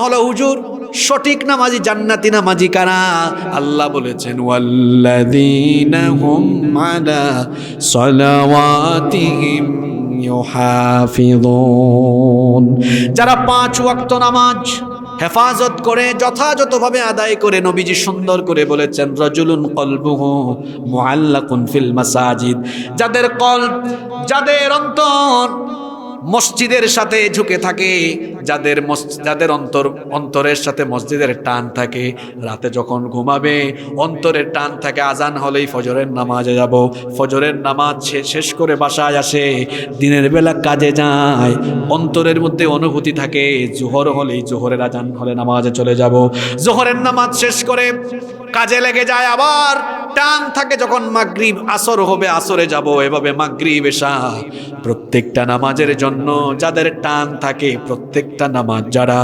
হলো হুজুর সঠিক নামাজি জান্নাতি নামাজি কারা? আল্লাহ বলেছেন ওয়াল্লাযীনা হুম আলা সালাওয়াতিহিম ইউহাফিযুন, যারা 5 ওয়াক্ত নামাজ হেফাজত করে যথাযথভাবে আদায় করে। নবীজি সুন্দর করে বলেছেন রাজুলুন কলবুহু মুআল্লাকুন ফিল মাসাজিদ, যাদের কলব, যাদের অন্তর মসজিদের সাথে ঝুঁকে থাকে, যাদের অন্তরের সাথে মসজিদের টান থাকে, রাতে যখন ঘুমাবে অন্তরের টান থাকে আজান হলেই ফজরের নামাজে যাব, ফজরের নামাজ শেষ করে বাসায় আসে, দিনের বেলা কাজে যায়, অন্তরের মধ্যে অনুভূতি থাকে জোহর হলেই জোহরের আজান হলে নামাজে চলে যাব, জোহরের নামাজ শেষ করে কাজে লেগে যায়, আবার টান থাকে যখন মাগরিব আসর হবে আসরে যাব, এভাবে মাগরিব এশা প্রত্যেকটা নামাজের জন্য যাদের টান থাকে, প্রত্যেকটা নামাজ যারা